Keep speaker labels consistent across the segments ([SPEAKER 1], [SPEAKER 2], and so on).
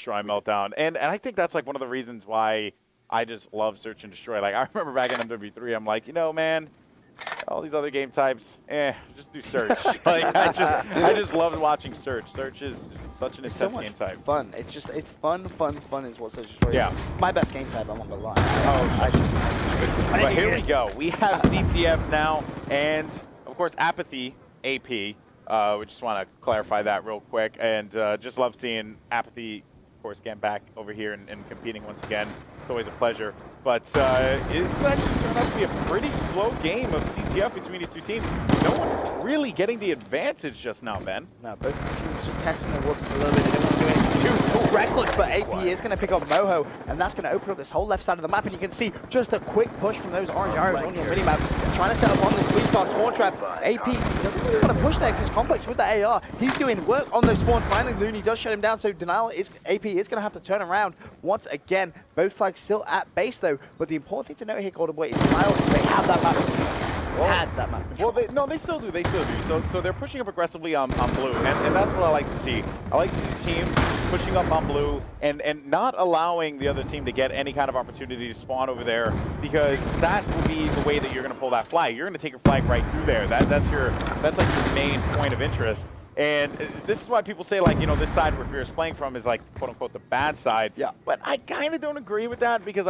[SPEAKER 1] Destroy Meltdown. And I think that's like one of the reasons why I just love Search and Destroy. Like, I remember back in MW3, I'm like, you know, man, all these other game types, just do Search. Like, I just loved watching Search. Search is such an intense game type.
[SPEAKER 2] Fun. It's fun is what Search and Destroy is.
[SPEAKER 1] Yeah.
[SPEAKER 2] My best game type, I'm not gonna lie.
[SPEAKER 1] But here we go. We have CTF now, and of course, Apathy, AP. We just want to clarify that real quick, and just love seeing Apathy, of course, getting back over here and competing once again. It's always a pleasure. But it's actually turned out to be a pretty slow game of CTF between these two teams. No one really getting the advantage just now, Ben.
[SPEAKER 2] No, both teams just testing the waters a little bit. They don't want to do anything too reckless, but AP is going to pick up Moho, and that's going to open up this whole left side of the map. And you can see just a quick push from those orange arrows on your minimap, trying to set up on this three-star spawn trap. AP doesn't really want to push there because Complex with the AR, he's doing work on those spawns. Finally, Looney does shut him down, so AP is going to have to turn around once again. Both flags still at base though, but the important thing to note here, Golden Boy, is Denial, they have that map.
[SPEAKER 1] Well, they still do. They still do. So they're pushing up aggressively on blue, and that's what I like to see. I like to see teams pushing up on blue and not allowing the other team to get any kind of opportunity to spawn over there, because that will be the way that you're going to pull that flag. You're going to take your flag right through there. That's like your main point of interest. And this is why people say, like, you know, this side where FeaR is playing from is like, quote unquote, the bad side.
[SPEAKER 2] Yeah.
[SPEAKER 1] But I kind of don't agree with that, because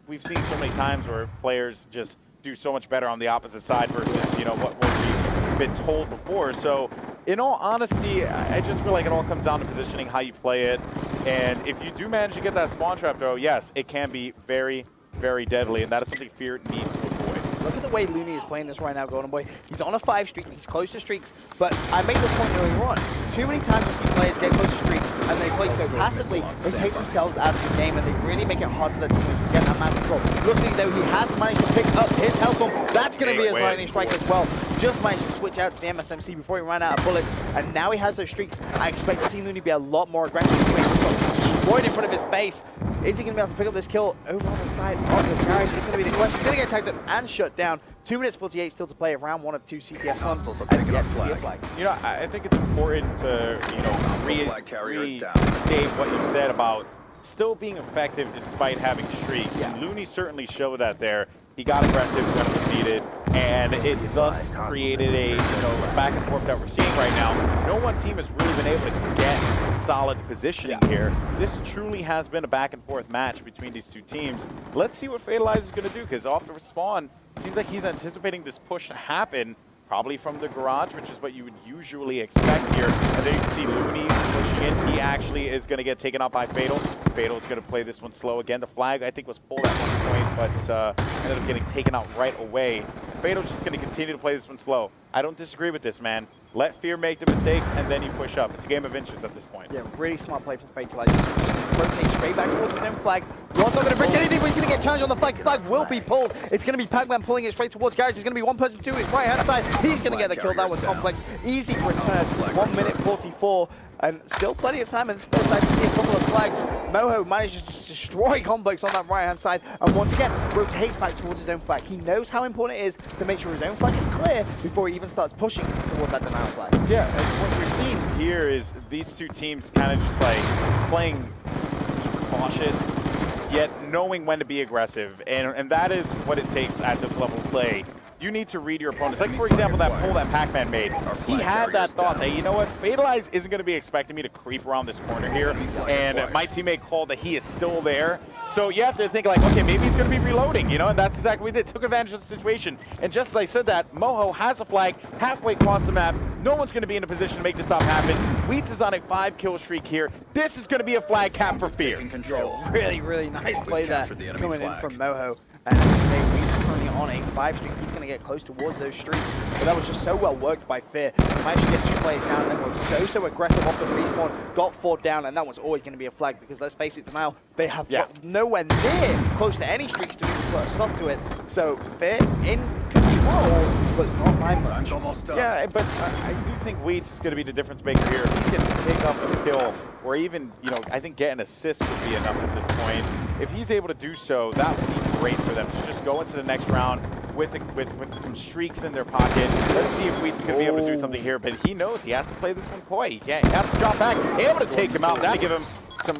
[SPEAKER 1] we've seen so many times where players just do so much better on the opposite side versus, you know, what we've been told before. So in all honesty, I just feel like it all comes down to positioning, how you play it. And if you do manage to get that spawn trap, though, yes, it can be very, very deadly. And that is something FeaR needs to avoid.
[SPEAKER 2] Look at the way Looney is playing this right now, Golden Boy. He's on a 5 streak, he's close to streaks, but I made this point earlier on. Too many times you see players get close to streaks and they play so passively, they take themselves out of the game and they really make it hard for their team to get that man control. Looking though, he has managed to pick up his health bomb. That's going to be his lightning strike as well. Just managed to switch out to the MSMC before he ran out of bullets, and now he has those streaks. I expect to see Looney be a lot more aggressive. Destroyed in front of his base. Is he going to be able to pick up this kill over on the side of the garage? It's going to be the question. He's going to get tagged up and shut down. 2 minutes 48 still to play of round 1 of 2 CTF Slums, and yet to see a flag.
[SPEAKER 1] You know, I think it's important to, you know, restate what you said about still being effective despite having streaks.
[SPEAKER 2] Yeah.
[SPEAKER 1] And Looney certainly showed that there. He got aggressive when defeated, and it thus created a, you know, back and forth that we're seeing right now. No one team has really been able to get solid positioning here. This truly has been a back and forth match between these two teams. Let's see what Fatalize is going to do, because off the spawn, it seems like he's anticipating this push to happen, probably from the garage, which is what you would usually expect here. And then you can see Looney pushing in. He actually is going to get taken out by Fatal. Fatal is going to play this one slow again. The flag, I think, was pulled at one point, but ended up getting taken out right away. Fatal's just going to continue to play this one slow. I don't disagree with this, man. Let FeaR make the mistakes, and then you push up. It's a game of inches at this point.
[SPEAKER 2] Yeah, really smart play from Fatalize. Rotate straight back towards his own flag. Rod's not going to break anything, but he's going to get challenged on the flag. Flag will be pulled. It's going to be Pac-Man pulling it straight towards Garage. There's going to be one person to his right-hand side. He's going to get the kill. That was Complex. Easy return. 1 minute 44. And still plenty of time in this first side to see a couple of flags. Moho manages to destroy Complex on that right-hand side. And once again, rotates back towards his own flag. He knows how important it is to make sure his own flag is clear before he even starts pushing towards that denial flag.
[SPEAKER 1] Yeah, and what we're seeing here is these two teams kind of just like playing cautious, yet knowing when to be aggressive. And that is what it takes at this level of play. You need to read your opponents. Like, for example, that pull that Pac-Man made. He had that thought that, you know what, Fatalize isn't going to be expecting me to creep around this corner here. And my teammate called that he is still there. So you have to think like, okay, maybe he's going to be reloading, you know, and that's exactly what we did. Took advantage of the situation. And just as I said that, Moho has a flag halfway across the map. No one's going to be in a position to make this stop happen. Wheats is on a 5-kill streak here. This is going to be a flag cap for FeaR.
[SPEAKER 2] Really, really nice play there coming in from Moho. And as I say, Wheats currently on a 5 streak. He's going to get close towards those streaks. But that was just so well worked by FeaR. He managed to get 2 players down, and then was so aggressive off the respawn. Got 4 down, and that was always going to be a flag, because let's face it, Denial, they have got nowhere near close to any streaks to even put a stop to it. So FeaR in control, but not by much.
[SPEAKER 1] Yeah, but I do think Wheats is going to be the difference maker here. If he can pick up a kill, or even, you know, I think get an assist would be enough at this point. If he's able to do so, that would be great for them to just go into the next round with some streaks in their pocket. Let's see if Wheats can be able to do something here, but he knows he has to play this one coy. He has to drop back, able to take him out. That'll give him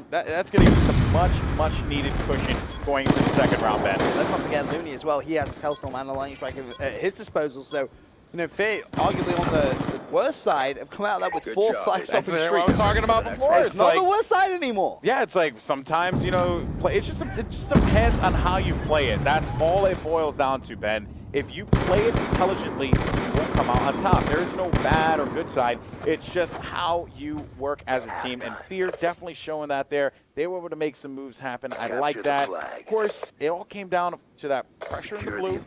[SPEAKER 1] that's going to give some much needed cushion going into the second round, Ben.
[SPEAKER 2] Let's not forget Looney as well. He has his Hellstorm and a Lightning Strike at his disposal. So, you know, FeaR, arguably on the worst side, have come out of that with 4 flag stopping streaks.
[SPEAKER 1] That's what I was talking about before.
[SPEAKER 2] It's not the worst side anymore.
[SPEAKER 1] Yeah, it's like sometimes, you know, it just depends on how you play it. That's all it boils down to, Ben. If you play it intelligently, you won't come out on top. There is no bad or good side. It's just how you work as a team. And FeaR definitely showing that there. They were able to make some moves happen. I like that. Of course, it all came down to that pressure in the blue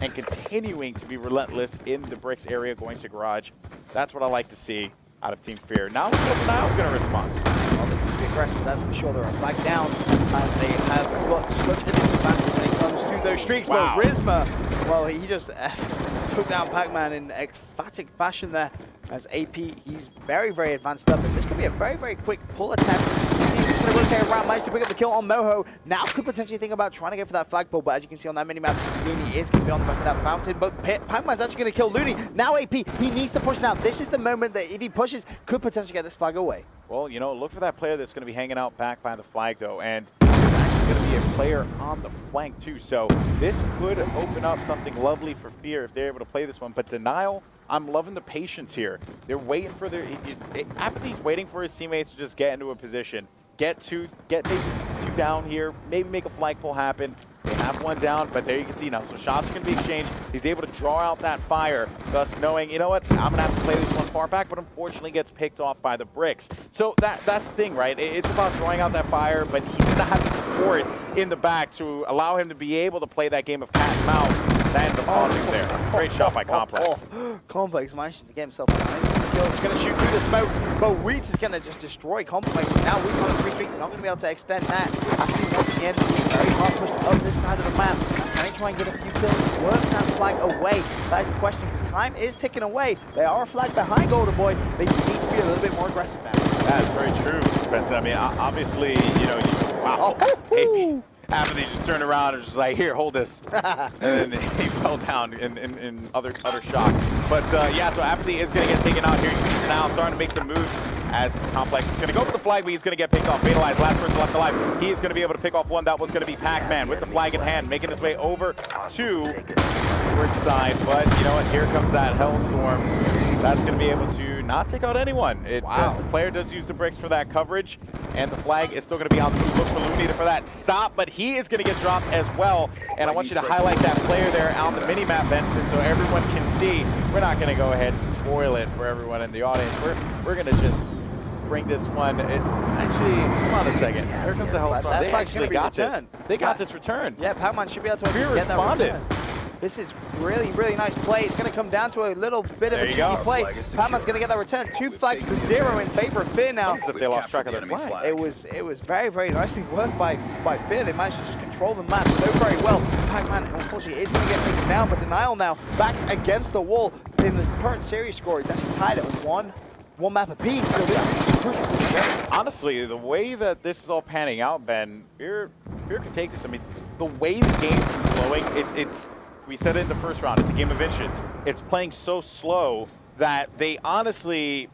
[SPEAKER 1] and continuing to be relentless in the bricks area going to garage. That's what I like to see out of Team FeaR. Now, Niall's going to respond.
[SPEAKER 2] Well, they can be aggressive, that's for sure. They're a flag down, and they have got such a disadvantage when it comes to those streaks.
[SPEAKER 1] Wow.
[SPEAKER 2] But Rizma, well, he just took down Pac-Man in emphatic fashion there. As AP, he's very advanced up, and this could be a very quick pull attempt. He's going to rotate around, managed to pick up the kill on Moho. Now could potentially think about trying to go for that flagpole, but as you can see on that minimap, Looney is going to be on the back of that fountain, but Pac-Man's actually going to kill Looney. Now AP, he needs to push now. This is the moment that if he pushes, could potentially get this flag away.
[SPEAKER 1] Well, you know, look for that player that's going to be hanging out back by the flag, though, and there's actually going to be a player on the flank, too. So this could open up something lovely for FeaR if they're able to play this one. But Denial, I'm loving the patience here. They're waiting for their... Apathy's waiting for his teammates to just get into a position. Get maybe two down here, maybe make a flagpole happen. They have one down, but there you can see now. So shots are going to be exchanged. He's able to draw out that fire, thus knowing, you know what, I'm going to have to play this one far back, but unfortunately gets picked off by the bricks. So that's the thing, right? It's about drawing out that fire, but he's going to have the support in the back to allow him to be able to play that game of cat and mouse. That ends up pausing there. Great shot by Complex.
[SPEAKER 2] Complex managed to get himself a nice kill. He's going to shoot through the smoke, but Wheat is going to just destroy Complex. Now Wheat's on a 3-streak, not going to be able to extend that. Actually, once again, very hard pushed up this side of the map. Can he try and get a few kills? Work that flag away? That is the question, because time is ticking away. They are a flag behind Golden Boy. They just need to be a little bit more aggressive now.
[SPEAKER 1] That's very true, Spencer. I mean, obviously, you know, wow. Hey, Apathy just turned around and was just like, here, hold this. And then he fell down in other shock. But yeah, so Apathy is going to get taken out here. You can see now starting to make some moves as Complex is going to go for the flag, but he's going to get picked off. Fatalized, last person left alive. He is going to be able to pick off one. That was going to be Pac-Man with the flag in hand, making his way over to the brick side. But you know what? Here comes that Hellstorm. That's going to be able to not take out anyone. Wow. The player does use the bricks for that coverage, and the flag is still going to be on the look for Looney for that stop, but he is going to get dropped as well. And I want you to highlight that player there on the minimap, Benson, so everyone can see. We're not going to go ahead and spoil it for everyone in the audience. We're going to just bring this one. Actually, come on a second. Here comes the Hellstorm. They actually got this. They got this return.
[SPEAKER 2] Yeah, Pac-Man should be able to
[SPEAKER 1] FeaR
[SPEAKER 2] get that
[SPEAKER 1] responded.
[SPEAKER 2] return. This is really nice play. It's going to come down to a little bit of a tricky play. Pac-Man's going to get that return. 2 flags to 0 in favor of FeaR now.
[SPEAKER 1] If they lost track of their flag.
[SPEAKER 2] It was very nicely worked by FeaR. They managed to just control the map so very well. Pac-Man, unfortunately, is going to get taken down, but Denial now backs against the wall. In the current series score, he's actually tied at one map apiece. So this is crucial.
[SPEAKER 1] Honestly, the way that this is all panning out, Ben, FeaR can take this. I mean, the way the game's flowing, it's we said it in the first round, it's a game of inches. It's playing so slow that they honestly,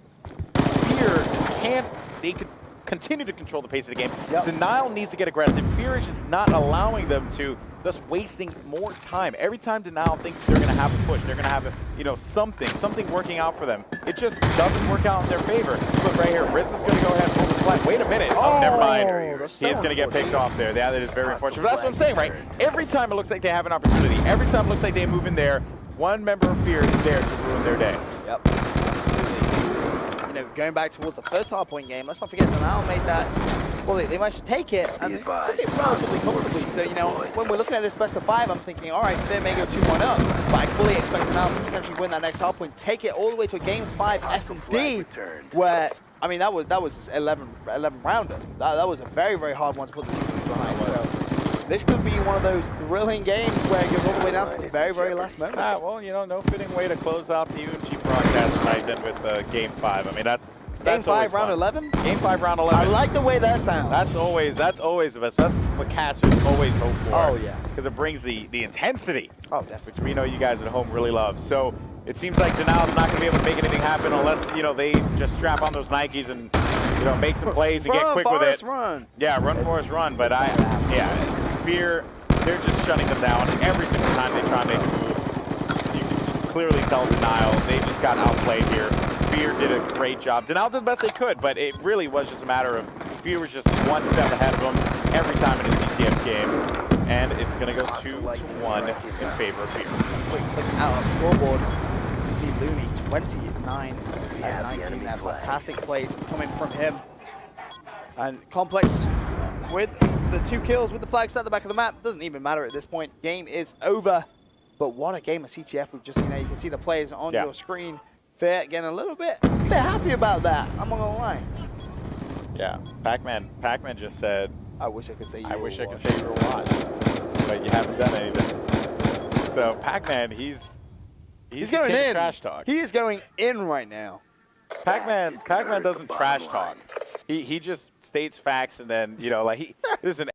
[SPEAKER 1] they could continue to control the pace of the game. Yep. Denial needs to get aggressive. FeaR is just not allowing them to, thus wasting more time. Every time Denial thinks they're going to have a push, they're going to have a, you know, something working out for them. It just doesn't work out in their favor. Look right here, Rizma's going to go ahead and pull the flag. Wait a minute. Oh, never mind. He is going to get picked off there. That is very unfortunate. But that's what I'm saying, right? Every time it looks like they have an opportunity, every time it looks like they move in there, one member of FeaR is there to ruin their day.
[SPEAKER 2] Yep. You know, going back towards the first hardpoint game, let's not forget Denial made that. Well, they managed to take it, and it relatively comfortably. So, you know, when we're looking at this best of 5, I'm thinking, all right, FeaR may go 2-1 up, but I fully expect Denial to potentially win that next hardpoint, take it all the way to a game 5 S&D, where, I mean, that was 11 rounder. That was a very hard one to put the team behind. So this could be one of those thrilling games where it goes all the way down to the very last moment.
[SPEAKER 1] Well, you know, no fitting way to close out the UMG broadcast tonight than with Game 5. I mean, that's
[SPEAKER 2] Game 5, round 11?
[SPEAKER 1] Game 5, round 11.
[SPEAKER 2] I like the way that sounds.
[SPEAKER 1] That's always the best. That's what casters always hope for.
[SPEAKER 2] Oh, yeah.
[SPEAKER 1] Because it brings the intensity.
[SPEAKER 2] Oh, definitely.
[SPEAKER 1] Which we know you guys at home really love. So it seems like Denial's not going to be able to make anything happen unless, you know, they just strap on those Nikes and you know, make some plays and get
[SPEAKER 2] Run,
[SPEAKER 1] quick with it.
[SPEAKER 2] Forrest, run.
[SPEAKER 1] Yeah, run, Forrest, run. But FeaR, they're just shutting them down every single time they try to make a move. You can just clearly tell denial. They just got outplayed here. FeaR did a great job. Denial did the best they could, but it really was just a matter of FeaR was just one step ahead of them every time in a CTF game. And it's going to go 2-1 in favor of FeaR.
[SPEAKER 2] Quick look out on the scoreboard. You see Looney 29 and 19 there. Fantastic plays coming from him. And Complex with the 2 kills with the flags at the back of the map. Doesn't even matter at this point. Game is over. But what a game of CTF we've just seen there. You can see the players on your screen. FeaR getting a little bit happy about that. I'm not going to lie.
[SPEAKER 1] Yeah, Pac-Man just said,
[SPEAKER 2] I wish I could say you
[SPEAKER 1] I
[SPEAKER 2] were
[SPEAKER 1] wish I could
[SPEAKER 2] washed.
[SPEAKER 1] say you were washed, but you haven't done anything. So Pac-Man, he's
[SPEAKER 2] going in.
[SPEAKER 1] Trash talk.
[SPEAKER 2] He is going in right now.
[SPEAKER 1] Pac-Man doesn't trash talk. He just states facts and then, you know, like this is an